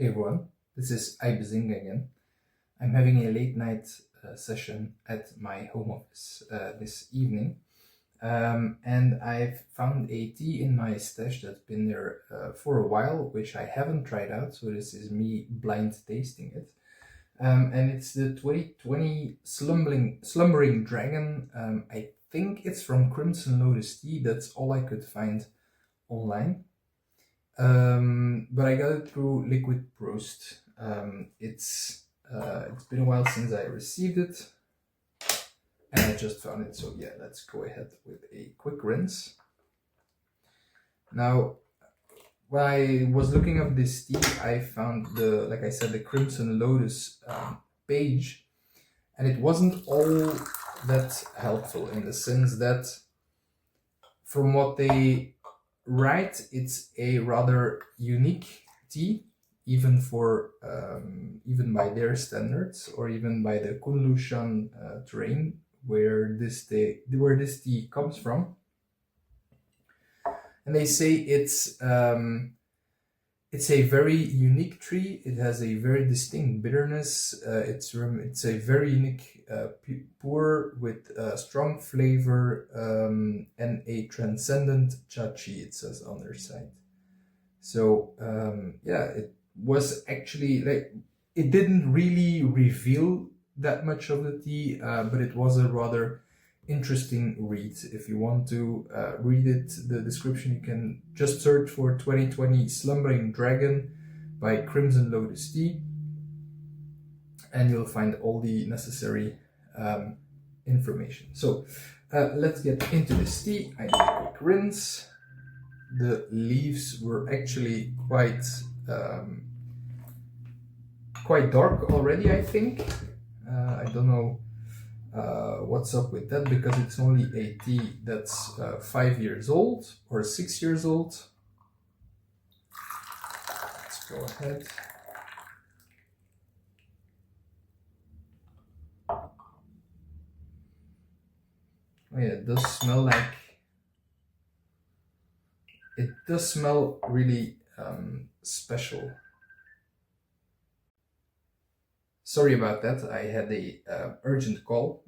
Hey everyone, this is wincing again. I'm having a late night session at my home office this evening, and I've found a tea in my stash that's been there for a while, which I haven't tried out, so this is me blind tasting it. And it's the 2020 Slumbering Dragon. I think it's from Crimson Lotus Tea, that's all I could find online. But I got it through Liquid Roast. It's been a while since I received it, and I just found it. So yeah, let's go ahead with a quick rinse. Now, when I was looking up this tea, I found like I said, the Crimson Lotus page, and it wasn't all that helpful in the sense that, from what they write, it's a rather unique tea, even for even by their standards, or even by the Kunlushan terrain where this tea comes from. And they say it's a very unique tree. It has a very distinct bitterness. It's a very unique pour with strong flavor and a transcendent chachi, it says on their site. So yeah, it was actually like, it didn't really reveal that much of the tea, but it was a rather interesting read. If you want to read it, the description, you can just search for 2020 Slumbering Dragon by Crimson Lotus Tea, and you'll find all the necessary information. So let's get into this tea. I did a quick rinse. The leaves were actually quite dark already, I think. I don't know what's up with that, because it's only a tea that's 5 years old or 6 years old. Let's go ahead. Oh yeah, it does smell really special. Sorry about that, I had a urgent call.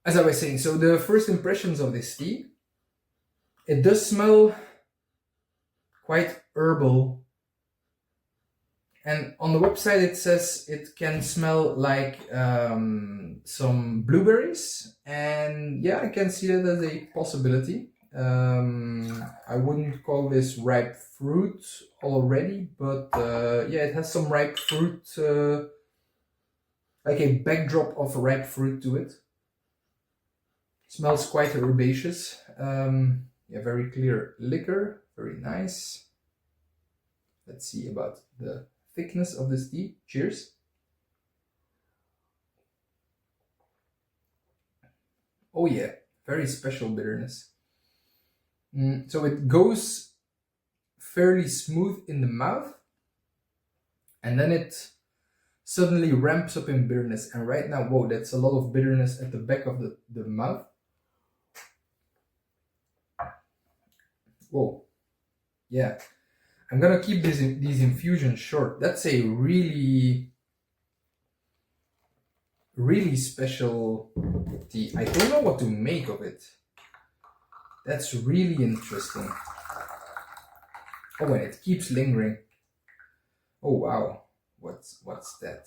As I was saying, so the first impressions of this tea, it does smell quite herbal. And on the website it says it can smell like some blueberries, and yeah, I can see that as a possibility. I wouldn't call this ripe fruit already, but yeah, it has some ripe fruit, like a backdrop of ripe fruit to it. Smells quite herbaceous. Yeah, very clear liquor, very nice. Let's see about the thickness of this tea. Cheers. Oh yeah, very special bitterness. So it goes fairly smooth in the mouth, and then it suddenly ramps up in bitterness. And right now, whoa, that's a lot of bitterness at the back of the mouth. Whoa, yeah. I'm gonna keep these infusions short. That's a really special tea. I don't know what to make of it. That's really interesting. Oh, and it keeps lingering. Oh wow, what's that?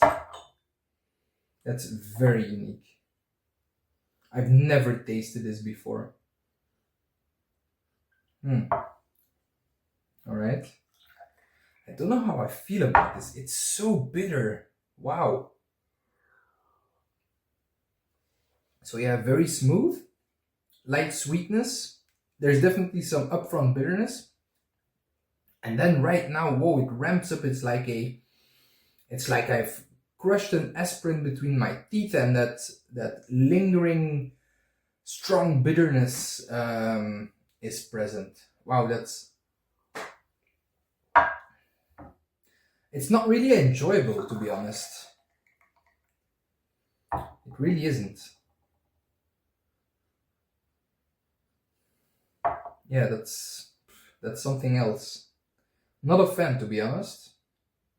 That's very unique. I've never tasted this before. All right. I don't know how I feel about this. It's so bitter. Wow. So yeah, very smooth, light sweetness. There's definitely some upfront bitterness. And then right now, whoa, it ramps up. It's like I've crushed an aspirin between my teeth, and that lingering, strong bitterness is present. Wow, it's not really enjoyable, to be honest. It really isn't. Yeah, that's something else. Not a fan, to be honest.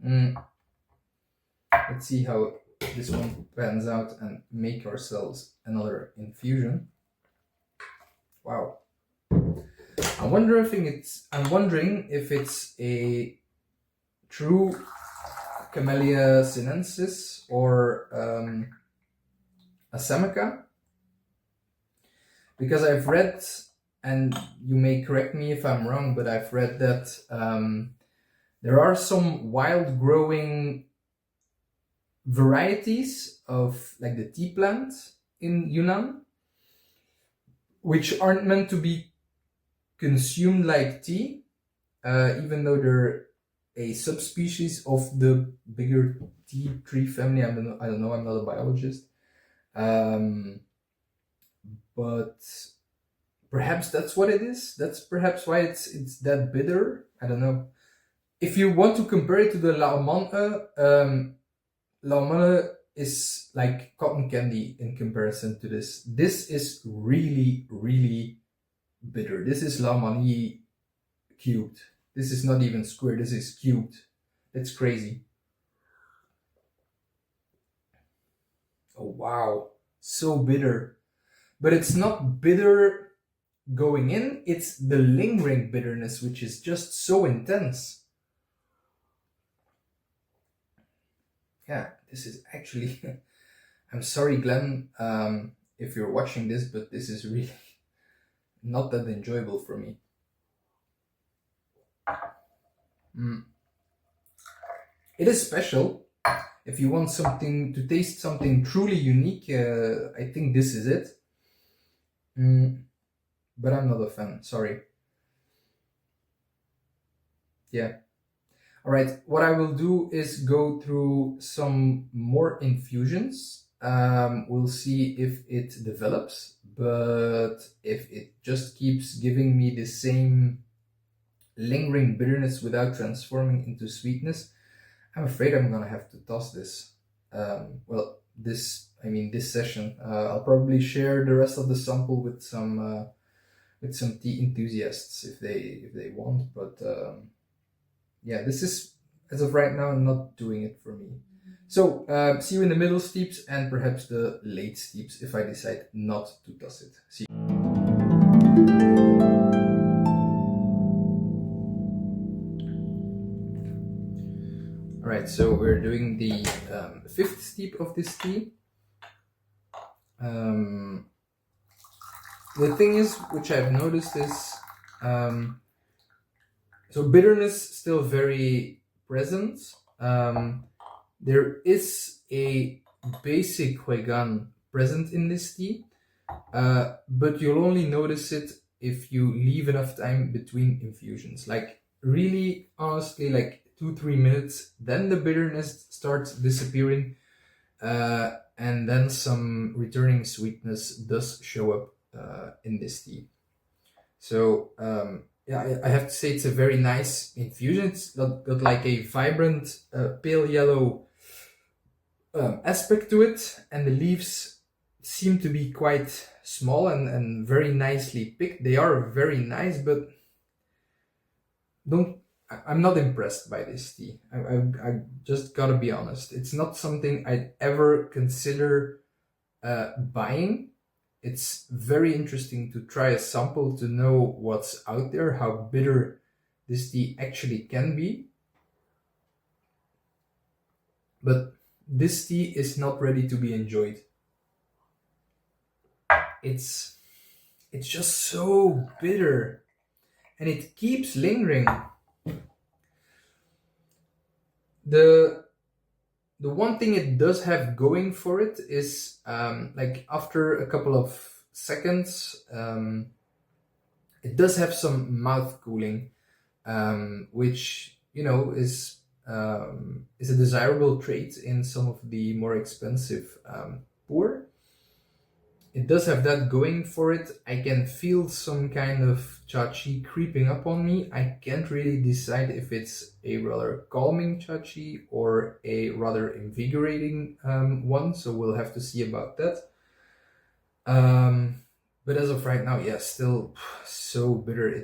Let's see how this one pans out and make ourselves another infusion. Wow. I'm wondering if it's a true Camellia sinensis or a Seneca, because I've read, and you may correct me if I'm wrong, but I've read that there are some wild growing varieties of like the tea plant in Yunnan, which aren't meant to be consumed like tea, even though they're a subspecies of the bigger tea tree family. I don't know, I'm not a biologist. But perhaps that's what it is. That's perhaps why it's that bitter. I don't know. If you want to compare it to the Laumane, Laumane is like cotton candy in comparison to this. This is really, really bitter. This is Laumane cubed. This is not even square, this is cubed. It's crazy. Oh wow, so bitter. But it's not bitter going in, it's the lingering bitterness, which is just so intense. Yeah, this is actually, I'm sorry Glenn, if you're watching this, but this is really not that enjoyable for me. It is special. If you want something to taste something truly unique, I think this is it. But I'm not a fan, sorry. Yeah. All right, what I will do is go through some more infusions. We'll see if it develops, but if it just keeps giving me the same lingering bitterness without transforming into sweetness, I'm afraid I'm gonna have to toss this. This session. I'll probably share the rest of the sample with some tea enthusiasts if they want, but yeah, this is, as of right now, not doing it for me. So see you in the middle steeps and perhaps the late steeps if I decide not to toss it. See you. Alright, so we're doing the fifth steep of this tea. The thing is, which I've noticed is, so bitterness still very present. There is a basic Huigan present in this tea, but you'll only notice it if you leave enough time between infusions. Like really, honestly, like 2-3 minutes, then the bitterness starts disappearing, and then some returning sweetness does show up in this tea. So yeah, I have to say it's a very nice infusion. It's got like a vibrant pale yellow aspect to it, and the leaves seem to be quite small and very nicely picked. They are very nice, but I'm not impressed by this tea. I just gotta be honest. It's not something I'd ever consider buying. It's very interesting to try a sample to know what's out there, how bitter this tea actually can be. But this tea is not ready to be enjoyed. It's just so bitter, and it keeps lingering. The one thing it does have going for it is like after a couple of seconds, it does have some mouth cooling, which, you know, is a desirable trait in some of the more expensive pu'er. It does have that going for it. I can feel some kind of chachi creeping up on me. I can't really decide if it's a rather calming chachi or a rather invigorating one, so we'll have to see about that. But as of right now, yeah, still so bitter.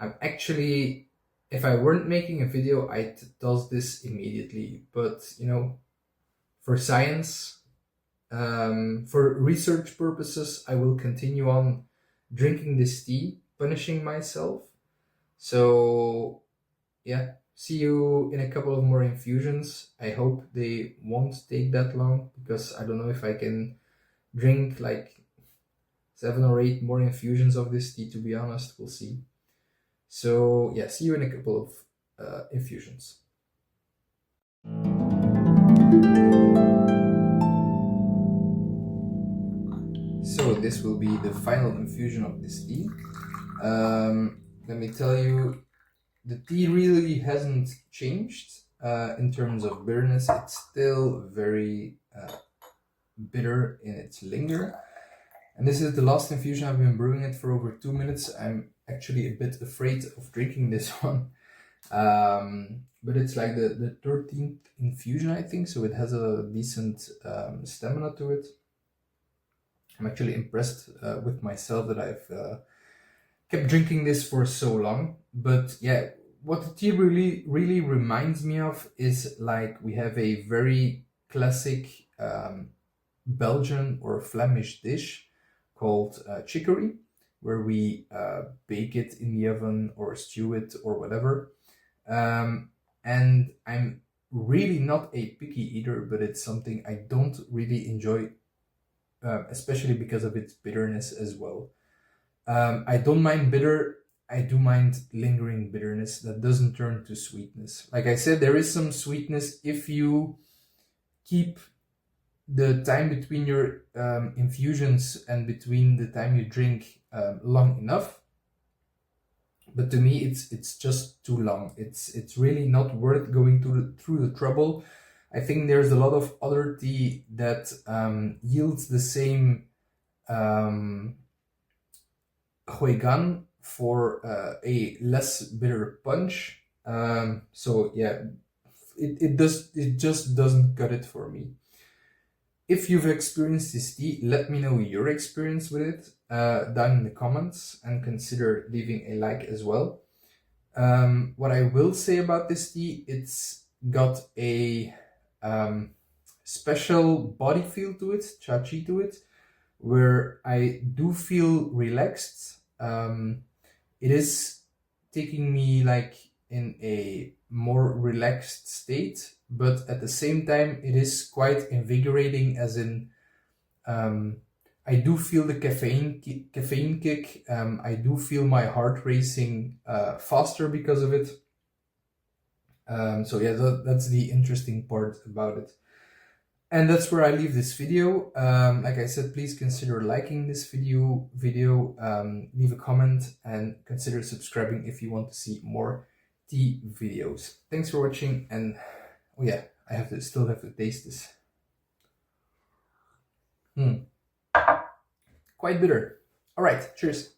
I'm actually If I weren't making a video, I'd does this immediately. But you know, for science, for research purposes, I will continue on drinking this tea, punishing myself. So yeah, see you in a couple of more infusions. I hope they won't take that long, because I don't know if I can drink like 7 or 8 more infusions of this tea, to be honest. We'll see. So yeah, see you in a couple of infusions. So this will be the final infusion of this tea. Let me tell you, the tea really hasn't changed in terms of bitterness. It's still very bitter in its linger. And this is the last infusion. I've been brewing it for over 2 minutes. I'm actually a bit afraid of drinking this one. But it's like the 13th infusion, I think, so it has a decent stamina to it. I'm actually impressed with myself that I've kept drinking this for so long. But yeah, what the tea really reminds me of is, like, we have a very classic Belgian or Flemish dish called chicory, where we bake it in the oven or stew it or whatever. And I'm really not a picky eater, but it's something I don't really enjoy, especially because of its bitterness as well. I don't mind bitter. I do mind lingering bitterness that doesn't turn to sweetness. Like I said, there is some sweetness if you keep the time between your infusions and between the time you drink long enough. But to me, it's just too long. It's really not worth going through the trouble. I think there's a lot of other tea that yields the same Huigan for a less bitter punch. So yeah, it just doesn't cut it for me. If you've experienced this tea, let me know your experience with it down in the comments, and consider leaving a like as well. What I will say about this tea, it's got a special body feel to it, chachi to it, where I do feel relaxed. It is taking me like in a more relaxed state, but at the same time it is quite invigorating, as in I do feel the caffeine kick. I do feel my heart racing faster because of it. So yeah, that's the interesting part about it. And that's where I leave this video. Like I said, please consider liking this video, leave a comment, and consider subscribing if you want to see more tea videos. Thanks for watching, and oh yeah, I still have to taste this. Quite bitter. All right, cheers.